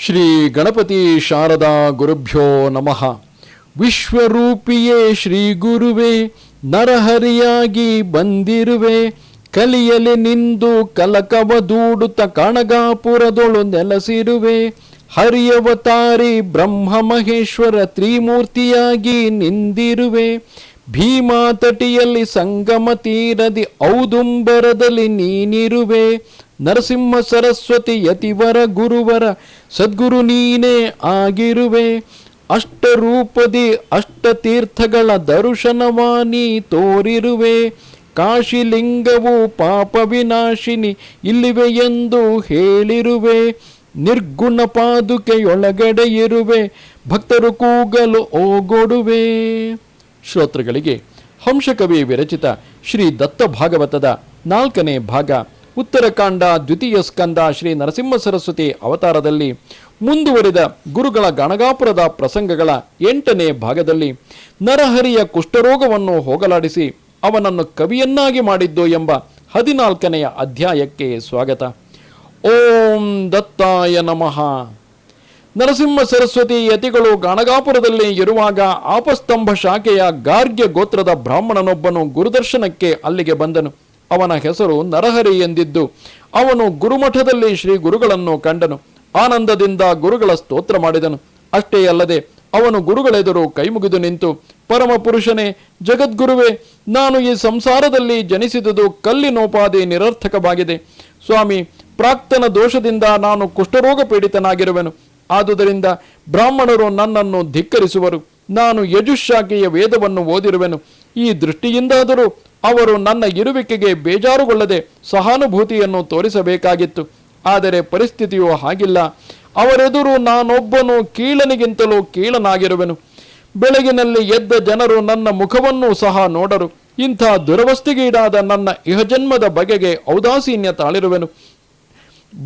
ಶ್ರೀ ಗಣಪತಿ ಶಾರದಾ ಗುರುಭ್ಯೋ ನಮಃ. ವಿಶ್ವರೂಪಿಯೇ ಶ್ರೀ ಗುರುವೇ, ನರಹರಿಯಾಗಿ ಬಂದಿರುವೆ, ಕಲಿಯಲಿ ನಿಂದು ಕಲಕವ ದೂಡುತ್ತ ಕಣಗಾಪುರದೊಳು ನೆಲೆಸಿರುವೆ. ಹರಿಯವತಾರಿ ಬ್ರಹ್ಮ ಮಹೇಶ್ವರ ತ್ರಿಮೂರ್ತಿಯಾಗಿ ನಿಂದಿರುವೆ. ಭೀಮಾ ತಟಿಯಲ್ಲಿ ಸಂಗಮ ತೀರದಿ ಔದುಂಬರದಲ್ಲಿ ನೀನಿರುವೆ. ನರಸಿಂಹ ಸರಸ್ವತಿ ಯತಿವರ ಗುರುವರ ಸದ್ಗುರು ನೀನೇ ಆಗಿರುವೆ. ಅಷ್ಟರೂಪದಿ ಅಷ್ಟತೀರ್ಥಗಳ ದರ್ಶನವಾನಿ ತೋರಿರುವೆ. ಕಾಶಿಲಿಂಗವು ಪಾಪ ವಿನಾಶಿನಿ ಇಲ್ಲಿವೆ ಎಂದು ಹೇಳಿರುವೆ. ನಿರ್ಗುಣ ಪಾದುಕೆಯೊಳಗಡೆ ಇರುವೆ, ಭಕ್ತರು ಕೂಗಲು ಓಗೊಡುವೆ. ಶ್ರೋತೃಗಳಿಗೆ ಹಂಸಕವಿ ವಿರಚಿತ ಶ್ರೀ ದತ್ತ ಭಾಗವತದ 4ನೇ ಭಾಗ, ಉತ್ತರಕಾಂಡ, ದ್ವಿತೀಯ ಸ್ಕಂದ, ಶ್ರೀ ನರಸಿಂಹ ಸರಸ್ವತಿ ಅವತಾರದಲ್ಲಿ ಮುಂದುವರಿದ ಗುರುಗಳ ಗಣಗಾಪುರದ ಪ್ರಸಂಗಗಳ 8ನೇ ಭಾಗದಲ್ಲಿ ನರಹರಿಯ ಕುಷ್ಠರೋಗವನ್ನು ಹೋಗಲಾಡಿಸಿ ಅವನನ್ನು ಕವಿಯನ್ನಾಗಿ ಮಾಡಿದ್ದು ಎಂಬ 14ನೆಯ ಅಧ್ಯಾಯಕ್ಕೆ ಸ್ವಾಗತ. ಓಂ ದತ್ತಾಯ ನಮಃ. ನರಸಿಂಹ ಸರಸ್ವತಿ ಯತಿಗಳು ಗಣಗಾಪುರದಲ್ಲಿ ಇರುವಾಗ ಆಪಸ್ತಂಭ ಶಾಖೆಯ ಗಾರ್ಗ್ಯ ಗೋತ್ರದ ಬ್ರಾಹ್ಮಣನೊಬ್ಬನು ಗುರುದರ್ಶನಕ್ಕೆ ಅಲ್ಲಿಗೆ ಬಂದನು. ಅವನ ಹೆಸರು ನರಹರಿ ಎಂದಿದ್ದು ಅವನು ಗುರುಮಠದಲ್ಲಿ ಶ್ರೀ ಗುರುಗಳನ್ನು ಕಂಡನು. ಆನಂದದಿಂದ ಗುರುಗಳ ಸ್ತೋತ್ರ ಮಾಡಿದನು. ಅಷ್ಟೇ ಅಲ್ಲದೆ ಅವನು ಗುರುಗಳೆದುರು ಕೈಮುಗಿದು ನಿಂತು, ಪರಮ ಪುರುಷನೇ, ಜಗದ್ಗುರುವೇ, ನಾನು ಈ ಸಂಸಾರದಲ್ಲಿ ಜನಿಸಿದುದು ಕಲ್ಲಿನೋಪಾದಿ ನಿರರ್ಥಕವಾಗಿದೆ. ಸ್ವಾಮಿ, ಪ್ರಾಕ್ತನ ದೋಷದಿಂದ ನಾನು ಕುಷ್ಠರೋಗ ಪೀಡಿತನಾಗಿರುವೆನು. ಆದುದರಿಂದ ಬ್ರಾಹ್ಮಣರು ನನ್ನನ್ನು ಧಿಕ್ಕರಿಸುವರು. ನಾನು ಯಜುಶಾಖೆಯ ವೇದವನ್ನು ಓದಿರುವೆನು. ಈ ದೃಷ್ಟಿಯಿಂದಾದರೂ ಅವರು ನನ್ನ ಇರುವಿಕೆಗೆ ಬೇಜಾರುಗೊಳ್ಳದೆ ಸಹಾನುಭೂತಿಯನ್ನು ತೋರಿಸಬೇಕಾಗಿತ್ತು. ಆದರೆ ಪರಿಸ್ಥಿತಿಯು ಹಾಗಿಲ್ಲ. ಅವರೆದುರು ನಾನೊಬ್ಬನು ಕೀಳನಿಗಿಂತಲೂ ಕೀಳನಾಗಿರುವೆನು. ಬೆಳಗಿನಲ್ಲಿ ಎದ್ದ ಜನರು ನನ್ನ ಮುಖವನ್ನೂ ಸಹ ನೋಡರು. ಇಂಥ ದುರವಸ್ಥೆಗೀಡಾದ ನನ್ನ ಇಹಜನ್ಮದ ಬಗೆಗೆ ಔದಾಸೀನ್ಯ ತಾಳಿರುವೆನು.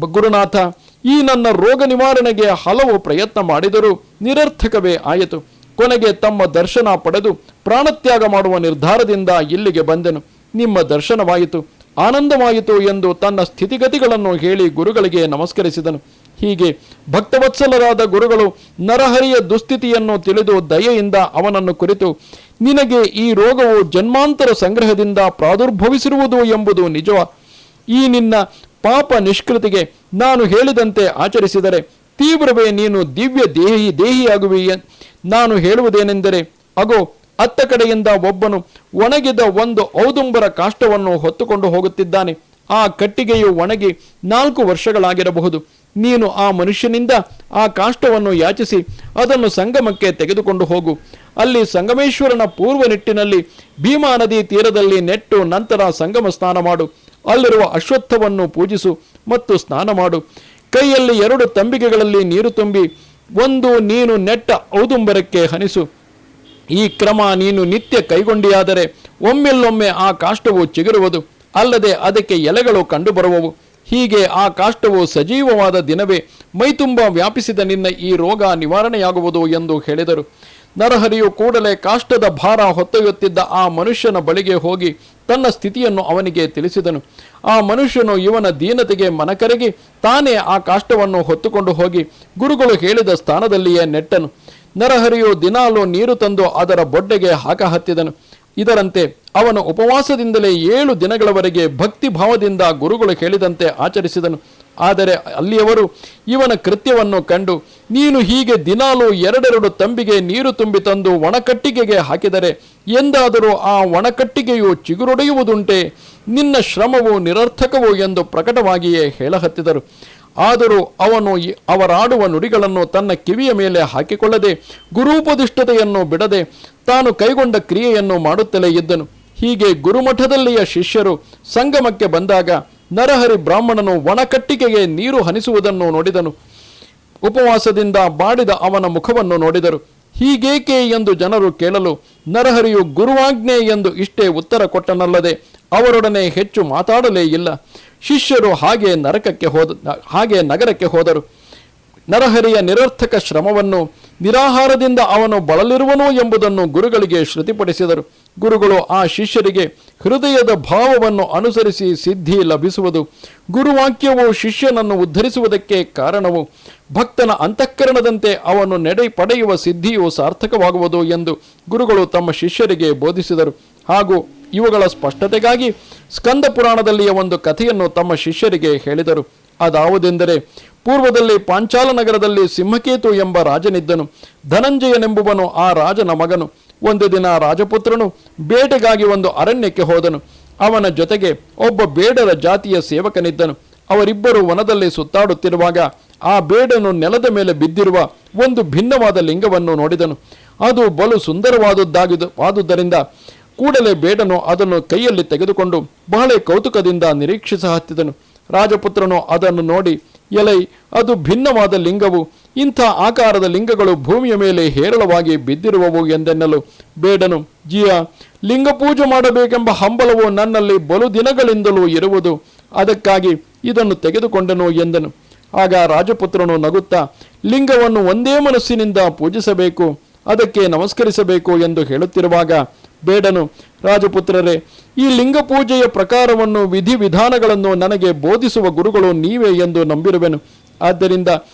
ಗುರುನಾಥ, ಈ ನನ್ನ ರೋಗ ನಿವಾರಣೆಗೆ ಹಲವು ಪ್ರಯತ್ನ ಮಾಡಿದರೂ ನಿರರ್ಥಕವೇ ಆಯಿತು. ಕೊನೆಗೆ ತಮ್ಮ ದರ್ಶನ ಪಡೆದು ಪ್ರಾಣತ್ಯಾಗ ಮಾಡುವ ನಿರ್ಧಾರದಿಂದ ಇಲ್ಲಿಗೆ ಬಂದೆನು. ನಿಮ್ಮ ದರ್ಶನವಾಯಿತು, ಆನಂದವಾಯಿತು ಎಂದು ತನ್ನ ಸ್ಥಿತಿಗತಿಗಳನ್ನು ಹೇಳಿ ಗುರುಗಳಿಗೆ ನಮಸ್ಕರಿಸಿದನು. ಹೀಗೆ ಭಕ್ತವತ್ಸಲರಾದ ಗುರುಗಳು ನರಹರಿಯ ದುಸ್ಥಿತಿಯನ್ನು ತಿಳಿದು ದಯೆಯಿಂದ ಅವನನ್ನು ಕುರಿತು, ನಿನಗೆ ಈ ರೋಗವು ಜನ್ಮಾಂತರ ಸಂಗ್ರಹದಿಂದ ಪ್ರಾದುರ್ಭವಿಸಿರುವುದು ಎಂಬುದು ನಿಜವ. ಈ ನಿನ್ನ ಪಾಪ ನಿಷ್ಕೃತಿಗೆ ನಾನು ಹೇಳಿದಂತೆ ಆಚರಿಸಿದರೆ ತೀವ್ರವೇ ನೀನು ದಿವ್ಯ ದೇಹಿಯಾಗುವಿ. ನಾನು ಹೇಳುವುದೇನೆಂದರೆ, ಅಗೋ, ಅತ್ತ ಕಡೆಯಿಂದ ಒಬ್ಬನು ಒಣಗಿದ ಒಂದು ಔದುಂಬರ ಕಾಷ್ಟವನ್ನು ಹೊತ್ತುಕೊಂಡು ಹೋಗುತ್ತಿದ್ದಾನೆ. ಆ ಕಟ್ಟಿಗೆಯು ಒಣಗಿ 4 ವರ್ಷಗಳಾಗಿರಬಹುದು. ನೀನು ಆ ಮನುಷ್ಯನಿಂದ ಆ ಕಾಷ್ಟವನ್ನು ಯಾಚಿಸಿ ಅದನ್ನು ಸಂಗಮಕ್ಕೆ ತೆಗೆದುಕೊಂಡು ಹೋಗು. ಅಲ್ಲಿ ಸಂಗಮೇಶ್ವರನ ಪೂರ್ವ ನಿಟ್ಟಿನಲ್ಲಿ ಭೀಮಾ ನದಿ ತೀರದಲ್ಲಿ ನೆಟ್ಟು ನಂತರ ಸಂಗಮ ಸ್ನಾನ ಮಾಡು. ಅಲ್ಲಿರುವ ಅಶ್ವತ್ಥವನ್ನು ಪೂಜಿಸು ಮತ್ತು ಸ್ನಾನ ಮಾಡು. ಕೈಯಲ್ಲಿ 2 ತಂಬಿಗೆಗಳಲ್ಲಿ ನೀರು ತುಂಬಿ ಒಂದು ನೀನು ನೆಟ್ಟ ಔದುಂಬರಕ್ಕೆ ಹನಿಸು. ಈ ಕ್ರಮ ನೀನು ನಿತ್ಯ ಕೈಗೊಂಡಿಯಾದರೆ ಒಮ್ಮೆಲ್ಲೊಮ್ಮೆ ಆ ಕಾಷ್ಟವು ಚಿಗುರುವುದು, ಅಲ್ಲದೆ ಅದಕ್ಕೆ ಎಲೆಗಳು ಕಂಡುಬರುವವು. ಹೀಗೆ ಆ ಕಾಷ್ಟವು ಸಜೀವವಾದ ದಿನವೇ ಮೈತುಂಬ ವ್ಯಾಪಿಸಿದ ನಿನ್ನ ಈ ರೋಗ ನಿವಾರಣೆಯಾಗುವುದು ಎಂದು ಹೇಳಿದರು. ನರಹರಿಯು ಕೂಡಲೇ ಕಾಷ್ಟದ ಭಾರ ಹೊತ್ತೊಯ್ಯುತ್ತಿದ್ದ ಆ ಮನುಷ್ಯನ ಬಳಿಗೆ ಹೋಗಿ ತನ್ನ ಸ್ಥಿತಿಯನ್ನು ಅವನಿಗೆ ತಿಳಿಸಿದನು. ಆ ಮನುಷ್ಯನು ಇವನ ದೀನತೆಗೆ ಮನಕರಗಿ ತಾನೇ ಆ ಕಾಷ್ಟವನ್ನು ಹೊತ್ತುಕೊಂಡು ಹೋಗಿ ಗುರುಗಳು ಹೇಳಿದ ಸ್ಥಾನದಲ್ಲಿಯೇ ನೆಟ್ಟನು. ನರಹರಿಯು ದಿನಾಲೂ ನೀರು ತಂದು ಅದರ ಬೊಡ್ಡೆಗೆ ಹತ್ತಿದನು. ಇದರಂತೆ ಅವನು ಉಪವಾಸದಿಂದಲೇ 7 ದಿನಗಳವರೆಗೆ ಭಕ್ತಿ ಭಾವದಿಂದ ಗುರುಗಳು ಹೇಳಿದಂತೆ ಆಚರಿಸಿದನು. ಆದರೆ ಅಲ್ಲಿಯವರು ಇವನ ಕೃತ್ಯವನ್ನು ಕಂಡು, ನೀನು ಹೀಗೆ ದಿನಾಲೂ 2 ತಂಬಿಗೆ ನೀರು ತುಂಬಿ ತಂದು ಒಣಕಟ್ಟಿಗೆಗೆ ಹಾಕಿದರೆ ಎಂದಾದರೂ ಆ ಒಣಕಟ್ಟಿಗೆಯು ಚಿಗುರೊಡೆಯುವುದುಂಟೆ? ನಿನ್ನ ಶ್ರಮವು ನಿರರ್ಥಕವು ಎಂದು ಪ್ರಕಟವಾಗಿಯೇ ಹೇಳಹತ್ತಿದರು. ಆದರೂ ಅವನು ಅವರಾಡುವ ನುಡಿಗಳನ್ನು ತನ್ನ ಕಿವಿಯ ಮೇಲೆ ಹಾಕಿಕೊಳ್ಳದೆ ಗುರೂಪದಿಷ್ಠತೆಯನ್ನು ಬಿಡದೆ ತಾನು ಕೈಗೊಂಡ ಕ್ರಿಯೆಯನ್ನು ಮಾಡುತ್ತಲೇ ಇದ್ದನು. ಹೀಗೆ ಗುರುಮಠದಲ್ಲಿಯ ಶಿಷ್ಯರು ಸಂಗಮಕ್ಕೆ ಬಂದಾಗ ನರಹರಿ ಬ್ರಾಹ್ಮಣನು ಒಣಕಟ್ಟಿಗೆಗೆ ನೀರು ಹನಿಸುವುದನ್ನು ನೋಡಿದನು. ಉಪವಾಸದಿಂದ ಬಾಡಿದ ಅವನ ಮುಖವನ್ನು ನೋಡಿದರು. ಹೀಗೇಕೆ ಎಂದು ಜನರು ಕೇಳಲು ನರಹರಿಯು ಗುರುವಾಜ್ಞೆ ಎಂದು ಇಷ್ಟೇ ಉತ್ತರ ಕೊಟ್ಟನಲ್ಲದೆ ಅವರೊಡನೆ ಹೆಚ್ಚು ಮಾತಾಡಲೇ ಇಲ್ಲ. ಶಿಷ್ಯರು ಹಾಗೆ ನಗರಕ್ಕೆ ಹೋದರು. ನರಹರಿಯ ನಿರರ್ಥಕ ಶ್ರಮವನ್ನು, ನಿರಾಹಾರದಿಂದ ಅವನು ಬಳಲಿರುವನು ಎಂಬುದನ್ನು ಗುರುಗಳಿಗೆ ಶ್ರುತಿಪಡಿಸಿದರು. ಗುರುಗಳು ಆ ಶಿಷ್ಯರಿಗೆ ಹೃದಯದ ಭಾವವನ್ನು ಅನುಸರಿಸಿ ಸಿದ್ಧಿ ಲಭಿಸುವುದು, ಗುರುವಾಕ್ಯವು ಶಿಷ್ಯನನ್ನು ಉದ್ಧರಿಸುವುದಕ್ಕೆ ಕಾರಣವು, ಭಕ್ತನ ಅಂತಃಕರಣದಂತೆ ಅವನು ಪಡೆಯುವ ಸಿದ್ಧಿಯು ಸಾರ್ಥಕವಾಗುವುದು ಎಂದು ಗುರುಗಳು ತಮ್ಮ ಶಿಷ್ಯರಿಗೆ ಬೋಧಿಸಿದರು. ಹಾಗೂ ಇವುಗಳ ಸ್ಪಷ್ಟತೆಗಾಗಿ ಸ್ಕಂದ ಪುರಾಣದಲ್ಲಿಯ ಒಂದು ಕಥೆಯನ್ನು ತಮ್ಮ ಶಿಷ್ಯರಿಗೆ ಹೇಳಿದರು. ಅದಾವುದೆಂದರೆ, ಪೂರ್ವದಲ್ಲಿ ಪಾಂಚಾಲ ನಗರದಲ್ಲಿ ಸಿಂಹಕೇತು ಎಂಬ ರಾಜನಿದ್ದನು. ಧನಂಜಯನೆಂಬುವನು ಆ ರಾಜನ ಮಗನು. ಒಂದು ದಿನ ರಾಜಪುತ್ರನು ಬೇಟೆಗಾಗಿ ಒಂದು ಅರಣ್ಯಕ್ಕೆ ಹೋದನು. ಅವನ ಜೊತೆಗೆ ಒಬ್ಬ ಬೇಡರ ಜಾತಿಯ ಸೇವಕನಿದ್ದನು. ಅವರಿಬ್ಬರು ವನದಲ್ಲಿ ಸುತ್ತಾಡುತ್ತಿರುವಾಗ ಆ ಬೇಡನು ನೆಲದ ಮೇಲೆ ಬಿದ್ದಿರುವ ಒಂದು ಭಿನ್ನವಾದ ಲಿಂಗವನ್ನು ನೋಡಿದನು. ಅದು ಬಲು ಸುಂದರವಾದುದರಿಂದ ಕೂಡಲೇ ಬೇಡನು ಅದನ್ನು ಕೈಯಲ್ಲಿ ತೆಗೆದುಕೊಂಡು ಬಹಳ ಕೌತುಕದಿಂದ ನಿರೀಕ್ಷಿಸ ಹತ್ತಿದನು. ರಾಜಪುತ್ರನು ಅದನ್ನು ನೋಡಿ, ಎಲೈ, ಅದು ಭಿನ್ನವಾದ ಲಿಂಗವು, ಇಂಥ ಆಕಾರದ ಲಿಂಗಗಳು ಭೂಮಿಯ ಮೇಲೆ ಹೇರಳವಾಗಿ ಬಿದ್ದಿರುವವು ಎಂದೆನ್ನಲು ಬೇಡನು, ಜಿಯ, ಲಿಂಗ ಪೂಜೆ ಮಾಡಬೇಕೆಂಬ ಹಂಬಲವು ನನ್ನಲ್ಲಿ ಬಲು ದಿನಗಳಿಂದಲೂ ಇರುವುದು, ಅದಕ್ಕಾಗಿ ಇದನ್ನು ತೆಗೆದುಕೊಂಡನು ಎಂದನು. ಆಗ ರಾಜಪುತ್ರನು ನಗುತ್ತಾ, ಲಿಂಗವನ್ನು ಒಂದೇ ಮನಸ್ಸಿನಿಂದ ಪೂಜಿಸಬೇಕು, ಅದಕ್ಕೆ ನಮಸ್ಕರಿಸಬೇಕು ಎಂದು ಹೇಳುತ್ತಿರುವಾಗ ಬೇಡನು, ರಾಜಪುತ್ರರೇ, ಈ ಲಿಂಗ ಪೂಜೆಯ ಪ್ರಕಾರವನ್ನು ವಿಧಿವಿಧಾನಗಳನ್ನು ನನಗೆ ಬೋಧಿಸುವ ಗುರುಗಳು ನೀವೇ ಎಂದು ನಂಬಿರುವೆನು. ಆದ್ದರಿಂದ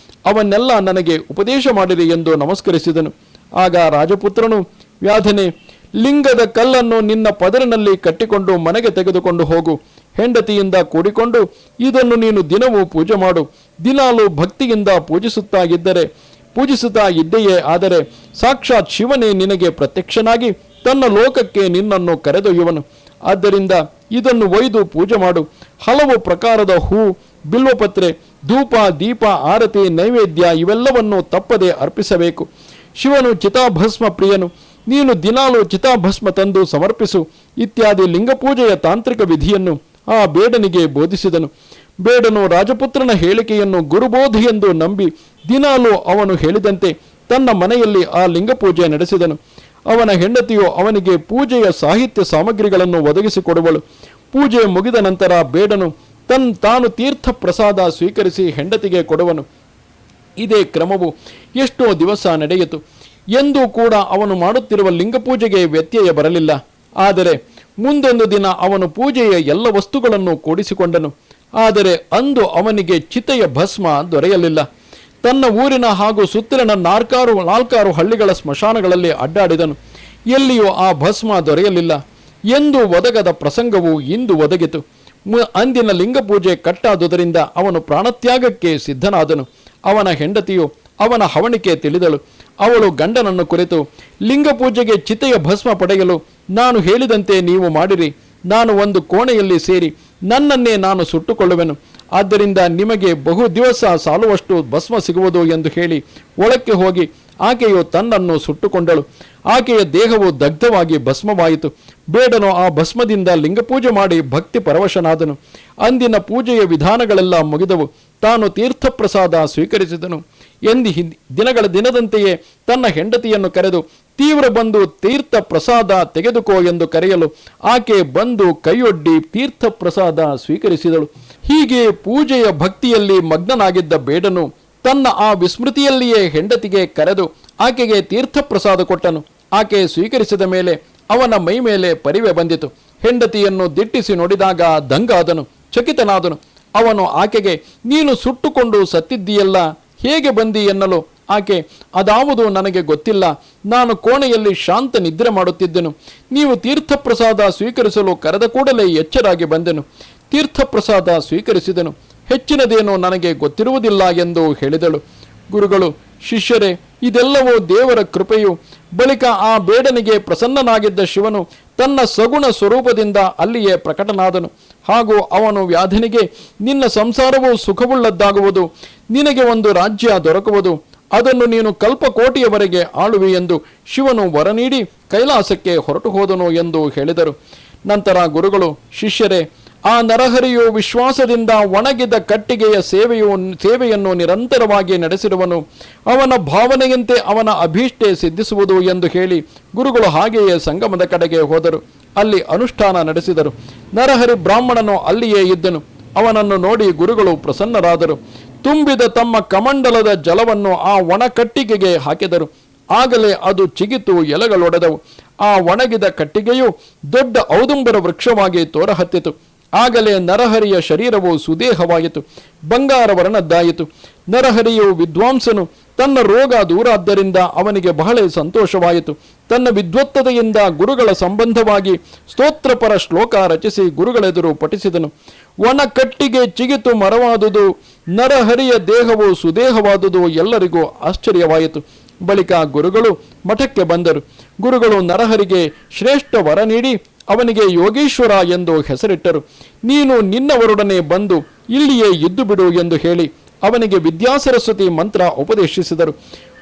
ಅವನ್ನೆಲ್ಲ ನನಗೆ ಉಪದೇಶ ಮಾಡಿರಿ ಎಂದು ನಮಸ್ಕರಿಸಿದನು. ಆಗ ರಾಜಪುತ್ರನು, ವ್ಯಾಧನೆ, ಲಿಂಗದ ಕಲ್ಲನ್ನು ನಿನ್ನ ಪದರಿನಲ್ಲಿ ಕಟ್ಟಿಕೊಂಡು ಮನೆಗೆ ತೆಗೆದುಕೊಂಡು ಹೋಗು. ಹೆಂಡತಿಯಿಂದ ಕೂಡಿಕೊಂಡು ಇದನ್ನು ನೀನು ದಿನವೂ ಪೂಜೆ ಮಾಡು. ದಿನಾಲೂ ಭಕ್ತಿಯಿಂದ ಪೂಜಿಸುತ್ತಾ ಇದ್ದೆಯೇ ಆದರೆ ಸಾಕ್ಷಾತ್ ಶಿವನೇ ನಿನಗೆ ಪ್ರತ್ಯಕ್ಷನಾಗಿ ತನ್ನ ಲೋಕಕ್ಕೆ ನಿನ್ನನ್ನು ಕರೆದೊಯ್ಯುವನು. ಆದ್ದರಿಂದ ಇದನ್ನು ಒಯ್ದು ಪೂಜೆ ಮಾಡು. ಹಲವು ಪ್ರಕಾರದ ಹೂ, ಬಿಲ್ವಪತ್ರೆ, ಧೂಪ, ದೀಪ, ಆರತಿ, ನೈವೇದ್ಯ ಇವೆಲ್ಲವನ್ನು ತಪ್ಪದೆ ಅರ್ಪಿಸಬೇಕು. ಶಿವನು ಚಿತಾಭಸ್ಮ ಪ್ರಿಯನು. ನೀನು ದಿನಾಲೂ ಚಿತಾಭಸ್ಮ ತಂದು ಸಮರ್ಪಿಸು ಇತ್ಯಾದಿ ಲಿಂಗಪೂಜೆಯ ತಾಂತ್ರಿಕ ವಿಧಿಯನ್ನು ಆ ಬೇಡನಿಗೆ ಬೋಧಿಸಿದನು. ಬೇಡನು ರಾಜಪುತ್ರನ ಹೇಳಿಕೆಯನ್ನು ಗುರುಬೋಧಿ ಎಂದು ನಂಬಿ ದಿನಾಲೂ ಅವನು ಹೇಳಿದಂತೆ ತನ್ನ ಮನೆಯಲ್ಲಿ ಆ ಲಿಂಗಪೂಜೆ ನಡೆಸಿದನು. ಅವನ ಹೆಂಡತಿಯು ಅವನಿಗೆ ಪೂಜೆಯ ಸಾಹಿತ್ಯ ಸಾಮಗ್ರಿಗಳನ್ನು ಒದಗಿಸಿಕೊಡುವಳು. ಪೂಜೆ ಮುಗಿದ ನಂತರ ಬೇಡನು ತಾನು ತೀರ್ಥ ಪ್ರಸಾದ ಸ್ವೀಕರಿಸಿ ಹೆಂಡತಿಗೆ ಕೊಡುವನು. ಇದೇ ಕ್ರಮವು ಎಷ್ಟೋ ದಿವಸ ನಡೆಯಿತು. ಎಂದೂ ಕೂಡ ಅವನು ಮಾಡುತ್ತಿರುವ ಲಿಂಗಪೂಜೆಗೆ ವ್ಯತ್ಯಯ ಬರಲಿಲ್ಲ. ಆದರೆ ಮುಂದೊಂದು ದಿನ ಅವನು ಪೂಜೆಯ ಎಲ್ಲ ವಸ್ತುಗಳನ್ನು ಕೂಡಿಸಿಕೊಂಡನು. ಆದರೆ ಅಂದು ಅವನಿಗೆ ಚಿತೆಯ ಭಸ್ಮ ದೊರೆಯಲಿಲ್ಲ. ತನ್ನ ಊರಿನ ಹಾಗೂ ಸುತ್ತಲಿನ ನಾಲ್ಕಾರು ಹಳ್ಳಿಗಳ ಸ್ಮಶಾನಗಳಲ್ಲಿ ಅಡ್ಡಾಡಿದನು. ಎಲ್ಲಿಯೂ ಆ ಭಸ್ಮ ದೊರೆಯಲಿಲ್ಲ. ಎಂದು ಒದಗದ ಪ್ರಸಂಗವು ಇಂದು ಒದಗಿತು. ಅಂದಿನ ಲಿಂಗಪೂಜೆ ಕಟ್ಟಾದುದರಿಂದ ಅವನು ಪ್ರಾಣತ್ಯಾಗಕ್ಕೆ ಸಿದ್ಧನಾದನು. ಅವನ ಹೆಂಡತಿಯು ಅವನ ಹವಣಿಕೆ ತಿಳಿದಳು. ಅವಳು ಗಂಡನನ್ನು ಕುರಿತು, ಲಿಂಗಪೂಜೆಗೆ ಚಿತೆಯ ಭಸ್ಮ ಪಡೆಯಲು ನಾನು ಹೇಳಿದಂತೆ ನೀವು ಮಾಡಿರಿ. ನಾನು ಒಂದು ಕೋಣೆಯಲ್ಲಿ ಸೇರಿ ನನ್ನನ್ನೇ ನಾನು ಸುಟ್ಟುಕೊಳ್ಳುವೆನು. ಆದ್ದರಿಂದ ನಿಮಗೆ ಬಹು ದಿವಸ ಸಾಲುವಷ್ಟು ಭಸ್ಮ ಸಿಗುವುದು ಎಂದು ಹೇಳಿ ಒಳಕ್ಕೆ ಹೋಗಿ ಆಕೆಯು ತನ್ನನ್ನು ಸುಟ್ಟುಕೊಂಡಳು. ಆಕೆಯ ದೇಹವು ದಗ್ಧವಾಗಿ ಭಸ್ಮವಾಯಿತು. ಬೇಡನು ಆ ಭಸ್ಮದಿಂದ ಲಿಂಗಪೂಜೆ ಮಾಡಿ ಭಕ್ತಿ ಪರವಶನಾದನು. ಅಂದಿನ ಪೂಜೆಯ ವಿಧಾನಗಳೆಲ್ಲ ಮುಗಿದವು. ತಾನು ತೀರ್ಥಪ್ರಸಾದ ಸ್ವೀಕರಿಸಿದನು. ದಿನದಂತೆಯೇ ತನ್ನ ಹೆಂಡತಿಯನ್ನು ಕರೆದು ತೀವ್ರ ಬಂದು ತೀರ್ಥ ಪ್ರಸಾದ ತೆಗೆದುಕೋ ಎಂದು ಕರೆಯಲು ಆಕೆ ಬಂದು ಕೈಯೊಡ್ಡಿ ತೀರ್ಥ ಪ್ರಸಾದ ಸ್ವೀಕರಿಸಿದಳು. ಹೀಗೆ ಪೂಜೆಯ ಭಕ್ತಿಯಲ್ಲಿ ಮಗ್ನನಾಗಿದ್ದ ಬೇಡನು ತನ್ನ ಆ ವಿಸ್ಮೃತಿಯಲ್ಲಿಯೇ ಹೆಂಡತಿಗೆ ಕರೆದು ಆಕೆಗೆ ತೀರ್ಥ ಪ್ರಸಾದ ಕೊಟ್ಟನು. ಆಕೆ ಸ್ವೀಕರಿಸಿದ ಮೇಲೆ ಅವನ ಮೈ ಮೇಲೆ ಪರಿವೆ ಬಂದಿತು. ಹೆಂಡತಿಯನ್ನು ದಿಟ್ಟಿಸಿ ನೋಡಿದಾಗ ದಂಗಾದನು, ಚಕಿತನಾದನು. ಅವನು ಆಕೆಗೆ, ನೀನು ಸುಟ್ಟುಕೊಂಡು ಸತ್ತಿದ್ದೀಯಲ್ಲ, ಹೇಗೆ ಬಂದಿ ಎನ್ನಲು ಆಕೆ, ಅದಾವುದು ನನಗೆ ಗೊತ್ತಿಲ್ಲ. ನಾನು ಕೋಣೆಯಲ್ಲಿ ಶಾಂತ ನಿದ್ರೆ ಮಾಡುತ್ತಿದ್ದೆನು. ನೀವು ತೀರ್ಥಪ್ರಸಾದ ಸ್ವೀಕರಿಸಲು ಕರೆದ ಕೂಡಲೇ ಎಚ್ಚರಾಗಿ ಬಂದೆನು. ತೀರ್ಥಪ್ರಸಾದ ಸ್ವೀಕರಿಸಿದನು. ಹೆಚ್ಚಿನದೇನೋ ನನಗೆ ಗೊತ್ತಿರುವುದಿಲ್ಲ ಎಂದು ಹೇಳಿದಳು. ಗುರುಗಳು, ಶಿಷ್ಯರೇ, ಇದೆಲ್ಲವೂ ದೇವರ ಕೃಪೆಯು. ಬಳಿಕ ಆ ಬೇಡನಿಗೆ ಪ್ರಸನ್ನನಾಗಿದ್ದ ಶಿವನು ತನ್ನ ಸಗುಣ ಸ್ವರೂಪದಿಂದ ಅಲ್ಲಿಯೇ ಪ್ರಕಟನಾದನು. ಹಾಗೂ ಅವನು ವ್ಯಾಧನಿಗೆ, ನಿನ್ನ ಸಂಸಾರವು ಸುಖವುಳ್ಳದ್ದಾಗುವುದು, ನಿನಗೆ ಒಂದು ರಾಜ್ಯ ದೊರಕುವುದು, ಅದನ್ನು ನೀನು ಕಲ್ಪಕೋಟಿಯವರೆಗೆ ಆಳುವಿ ಎಂದು ಶಿವನು ವರ ನೀಡಿ ಕೈಲಾಸಕ್ಕೆ ಹೊರಟು ಹೋದನು ಎಂದು ಹೇಳಿದರು. ನಂತರ ಗುರುಗಳು, ಶಿಷ್ಯರೇ, ಆ ನರಹರಿಯು ವಿಶ್ವಾಸದಿಂದ ಒಣಗಿದ ಕಟ್ಟಿಗೆಯ ಸೇವೆಯನ್ನು ನಿರಂತರವಾಗಿ ನಡೆಸಿರುವನು. ಅವನ ಭಾವನೆಯಂತೆ ಅವನ ಅಭೀಷ್ಟೆ ಸಿದ್ಧಿಸುವುದು ಎಂದು ಹೇಳಿ ಗುರುಗಳು ಹಾಗೆಯೇ ಸಂಗಮದ ಕಡೆಗೆ ಹೋದರು. ಅಲ್ಲಿ ಅನುಷ್ಠಾನ ನಡೆಸಿದರು. ನರಹರಿ ಬ್ರಾಹ್ಮಣನು ಅಲ್ಲಿಯೇ ಇದ್ದನು. ಅವನನ್ನು ನೋಡಿ ಗುರುಗಳು ಪ್ರಸನ್ನರಾದರು. ತುಂಬಿದ ತಮ್ಮ ಕಮಂಡಲದ ಜಲವನ್ನು ಆ ಒಣ ಕಟ್ಟಿಗೆಗೆ ಹಾಕಿದರು. ಆಗಲೇ ಅದು ಚಿಗಿತು ಎಲೆಗಳೊಡೆದವು. ಆ ಒಣಗಿದ ಕಟ್ಟಿಗೆಯು ದೊಡ್ಡ ಔದುಂಬರ ವೃಕ್ಷವಾಗಿ ತೋರಹತ್ತಿತು. ಆಗಲೇ ನರಹರಿಯ ಶರೀರವು ಸುದೇಹವಾಯಿತು, ಬಂಗಾರ ವರ್ಣದ್ದಾಯಿತು. ನರಹರಿಯು ವಿದ್ವಾಂಸನು, ತನ್ನ ರೋಗ ದೂರಾದ್ದರಿಂದ ಅವನಿಗೆ ಬಹಳ ಸಂತೋಷವಾಯಿತು. ತನ್ನ ವಿದ್ವತ್ತತೆಯಿಂದ ಗುರುಗಳ ಸಂಬಂಧವಾಗಿ ಸ್ತೋತ್ರಪರ ಶ್ಲೋಕ ರಚಿಸಿ ಗುರುಗಳೆದುರು ಪಠಿಸಿದನು. ಒಣ ಕಟ್ಟಿಗೆ ಚಿಗಿತು ಮರವಾದುದು, ನರಹರಿಯ ದೇಹವು ಸುದೇಹವಾದುದು ಎಲ್ಲರಿಗೂ ಆಶ್ಚರ್ಯವಾಯಿತು. ಬಳಿಕ ಗುರುಗಳು ಮಠಕ್ಕೆ ಬಂದರು. ಗುರುಗಳು ನರಹರಿಗೆ ಶ್ರೇಷ್ಠ ವರ ನೀಡಿ ಅವನಿಗೆ ಯೋಗೀಶ್ವರ ಎಂದು ಹೆಸರಿಟ್ಟರು. ನೀನು ನಿನ್ನವರೊಡನೆ ಬಂದು ಇಲ್ಲಿಯೇ ಇದ್ದು ಬಿಡು ಎಂದು ಹೇಳಿ ಅವನಿಗೆ ವಿದ್ಯಾಸರಸ್ವತಿ ಮಂತ್ರ ಉಪದೇಶಿಸಿದರು.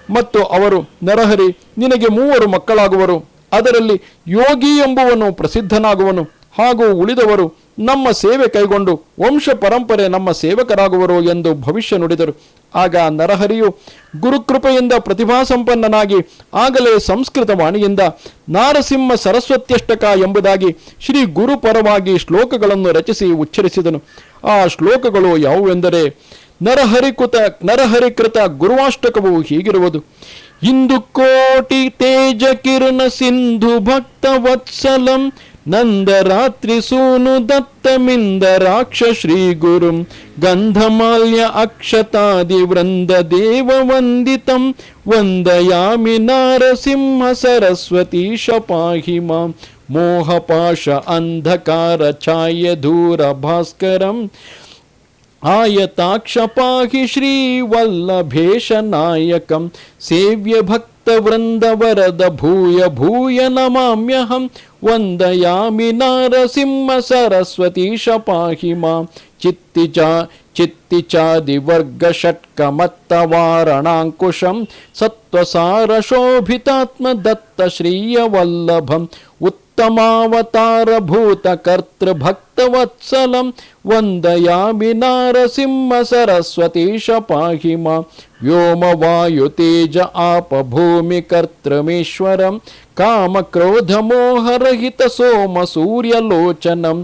ಮತ್ತು ಅವರು, ನರಹರಿ, ನಿನಗೆ 3 ಮಕ್ಕಳಾಗುವರು. ಅದರಲ್ಲಿ ಯೋಗಿ ಎಂಬುವನು ಪ್ರಸಿದ್ಧನಾಗುವನು, ಹಾಗೂ ಉಳಿದವರು ನಮ್ಮ ಸೇವೆ ಕೈಗೊಂಡು ವಂಶ ಪರಂಪರೆ ನಮ್ಮ ಸೇವಕರಾಗುವರು ಎಂದು ಭವಿಷ್ಯ ನುಡಿದರು. ಆಗ ನರಹರಿಯು ಗುರುಕೃಪೆಯಿಂದ ಪ್ರತಿಭಾಸಂಪನ್ನನಾಗಿ ಆಗಲೇ ಸಂಸ್ಕೃತ ವಾಣಿಯಿಂದ ನಾರಸಿಂಹ ಸರಸ್ವತ್ಯಷ್ಟಕ ಎಂಬುದಾಗಿ ಶ್ರೀ ಗುರುಪರವಾಗಿ ಶ್ಲೋಕಗಳನ್ನು ರಚಿಸಿ ಉಚ್ಚರಿಸಿದನು. ಆ ಶ್ಲೋಕಗಳು ಯಾವುವೆಂದರೆ, ನರಹರಿಕೃತ ಗುರುವಾಷ್ಟಕವು ಹೀಗಿರುವುದು: ಇಂದು ಕೋಟಿ ತೇಜ ಕಿರಣ ಸಿಂಧು ಭಕ್ತ ವತ್ಸಲಂ ನಂದರಾತ್ರಿ ಸೂನು ದತ್ತಮಿಂದರಾಕ್ಷ ಶ್ರೀ ಗುರುಂ ಗಂಧಮಾಲ್ಯ ಅಕ್ಷತಾದಿ ವೃಂದ ದೇವ ವಂದಿತಂ ವಂದಯಾಮಿ ನಾರಸಿಂಹ ಸರಸ್ವತೀಶ ಪಾಹಿ ಮಾಂ ಮೋಹಪಾಶ ಅಂಧಕಾರ ಛಾಯ ಧೂರ ಭಾಸ್ಕರಂ ಆಯತಾಕ್ಷ ಪಾಹಿ ಶ್ರೀ ವಲ್ಲಭೇಶ ನಾಯಕಂ ಸೇವ್ಯ ಭಕ್ತ ವೃಂದ ವರದ ಭೂಯ ಭೂಯ ನಮಾಮ್ಯಹಂ ವಂದಯಾಮಿ ನಾರಸಿಂಹ ಸರಸ್ವತೀಶ ಪಾಹಿ ಮಾಂ ಚಿತ್ತಿಚಾದಿ ವರ್ಗ ಷಟ್ಕ ಮತ್ತ ವಾರಣಾಂಕುಶಂ ಸತ್ವಸಾರ ಶೋಭಿತಾತ್ಮ ದತ್ತ ಶ್ರೀಯ ವಲ್ಲಭಂ ಉತ್ತಮಾವತಾರ ಭೂತ ಕರ್ತೃ ಭಕ್ತವತ್ಸಲಂ ವಂದಯಾಮಿ ನಾರಸಿಂಹ ಸರಸ್ವತೀಶ ಪಾಹಿ ಮಾಂ ವ್ಯೋಮ ವಾಯು ತೇಜ ಆಪ ಭೂಮಿ ಕರ್ತೃಮೇಶ್ವರಂ ಕಾಮ ಕ್ರೋಧ ಮೋಹರಹಿತ ಸೋಮ ಸೂರ್ಯಲೋಚನಂ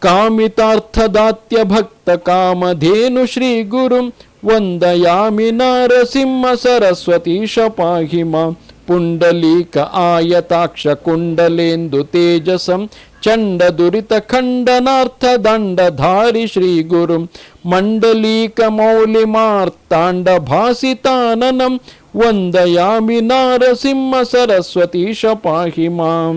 ಕಾಮಿತಾರ್ಥದಾತ್ಯ ಭಕ್ತ ಕಾಮಧೇನು ಶ್ರೀ ಗುರುಂ ವಂದಯಾಮಿ ನಾರಸಿಂಹ ಸರಸ್ವತೀಶ ಪಾಹಿ ಮಾಂ ಪುಂಡಲೀಕ ಆಯತಾಕ್ಷ ಕುಂಡಲೇಂದು ತೇಜಸಂ ಚಂಡ ದುರಿತ ಖಂಡನಾರ್ಥ ದಂಡಧಾರಿ ಶ್ರೀ ಗುರುಂ ಮಂಡಲೀಕ ಮೌಲಿ ಮಾರ್ತಾಂಡ ಭಾಸಿತಾನನಂ ವಂದಯಾಮಿ ನಾರಸಿಂಹ ಸರಸ್ವತೀಶ ಪಾಹಿ ಮಾಂ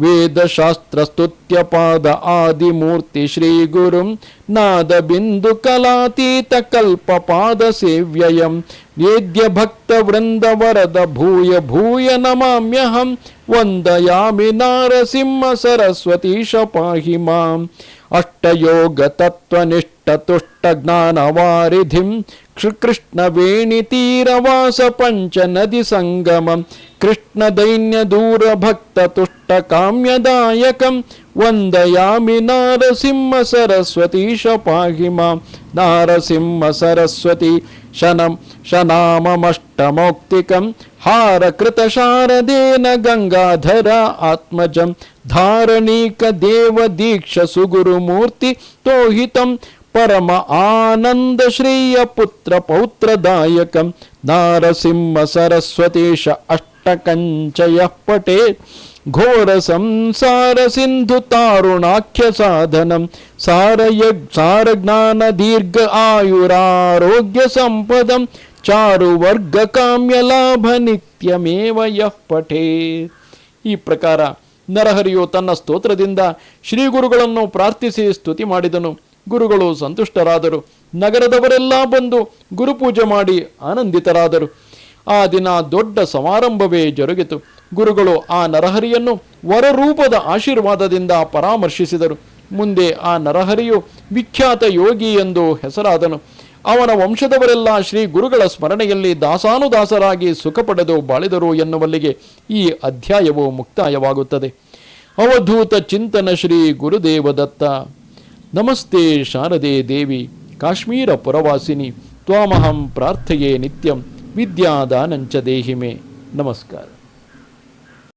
ವೇದಶಾಸ್ತ್ರ ಸ್ತುತ್ಯ ಪಾದ ಆದಿಮೂರ್ತಿ ಶ್ರೀ ಗುರುಂ ನಾದ ಬಿಂದು ಕಲಾತೀತ ಕಲ್ಪ ಪಾದ ಸೇವ್ಯಯಂ ವೇದ್ಯ ಭಕ್ತ ವೃಂದ ವರದ ಭೂಯ ಭೂಯ ನಮಾಮ್ಯಹಂ ವಂದಯಾಮಿ ನಾರಸಿಂಹ ಸರಸ್ವತೀಶ ಪಾಹಿ ಮಾಂ ಅಷ್ಟಯೋಗ ತತ್ವನಿಷ್ಠ ತುಷ್ಟ ಜ್ಞಾನವಾರಿಧಿಂ ಕೃಷ್ಣ ವೇಣಿ ತೀರವಾಸ ಪಂಚ ನದಿ ಸಂಗಮಂ ಕೃಷ್ಣ ದೈನ್ಯ ದೂರ ಭಕ್ತ ತುಷ್ಟ ಕಾಮ್ಯದಾಯಕಂ ವಂದಯಾಮಿ ನಾರಸಿಂಹ ಸರಸ್ವತೀಶ ಪಾಹಿ ಮಾಂ ನಾರಸಿಂಹ ಸರಸ್ವತಿ ಶನಾಮಮಷ್ಟಮೌಕ್ತಿಕಂ ಹಾರಕೃತ ಶಾರದೇನ ಗಂಗಾಧರ ಆತ್ಮಜಂ ಧಾರಣೀಕ ದೇವ ದೀಕ್ಷ ಸುಗುರು ಮೂರ್ತಿ ತೋಹಿತಂ ಪರಮ ಆನಂದ ಶ್ರೇಯ ಪುತ್ರ ಪೌತ್ರದಾಯಕಂ ನಾರಸಿಂಹ ಸರಸ್ವತೀಶ ಅಷ್ಟಕಂಚಯ ಪಟೇ ಘೋರ ಸಂಸಾರ ಸಿಂಧು ತಾರುಣಾಖ್ಯ ಸಾಧನಂ ಸಾರ ಜ್ಞಾನ ದೀರ್ಘ ಆಯುರಾರೋಗ್ಯ ಸಂಪದಂ ಚಾರು ವರ್ಗ ಕಾಮ್ಯ ಲಾಭ ನಿತ್ಯಮೇವ ಯಃ ಪಠೇ. ಈ ಪ್ರಕಾರ ನರಹರಿಯು ತನ್ನ ಸ್ತೋತ್ರದಿಂದ ಶ್ರೀ ಗುರುಗಳನ್ನು ಪ್ರಾರ್ಥಿಸಿ ಸ್ತುತಿ ಮಾಡಿದನು. ಗುರುಗಳು ಸಂತುಷ್ಟರಾದರು. ನಗರದವರೆಲ್ಲ ಬಂದು ಗುರುಪೂಜೆ ಮಾಡಿ ಆನಂದಿತರಾದರು. ಆ ದಿನ ದೊಡ್ಡ ಸಮಾರಂಭವೇ ಜರುಗಿತು. ಗುರುಗಳು ಆ ನರಹರಿಯನ್ನು ವರರೂಪದ ಆಶೀರ್ವಾದದಿಂದ ಪರಾಮರ್ಶಿಸಿದರು. ಮುಂದೆ ಆ ನರಹರಿಯು ವಿಖ್ಯಾತ ಯೋಗಿ ಎಂದು ಹೆಸರಾದನು. ಅವನ ವಂಶದವರೆಲ್ಲ ಶ್ರೀ ಗುರುಗಳ ಸ್ಮರಣೆಯಲ್ಲಿ ದಾಸಾನುದಾಸರಾಗಿ ಸುಖ ಪಡೆದು ಬಾಳಿದರು ಎನ್ನುವಲ್ಲಿಗೆ ಈ ಅಧ್ಯಾಯವು ಮುಕ್ತಾಯವಾಗುತ್ತದೆ. ಅವಧೂತ ಚಿಂತನ ಶ್ರೀ ಗುರುದೇವದತ್ತ. ನಮಸ್ತೆ ಶಾರದೆ ದೇವಿ ಕಾಶ್ಮೀರ ಪುರವಾಸಿನಿ ತ್ವಾಮಹಂ ಪ್ರಾರ್ಥಯೇ ನಿತ್ಯಂ ವಿದ್ಯಾದಾನಂಚ ದೇಹಿಮೆ. ನಮಸ್ಕಾರ.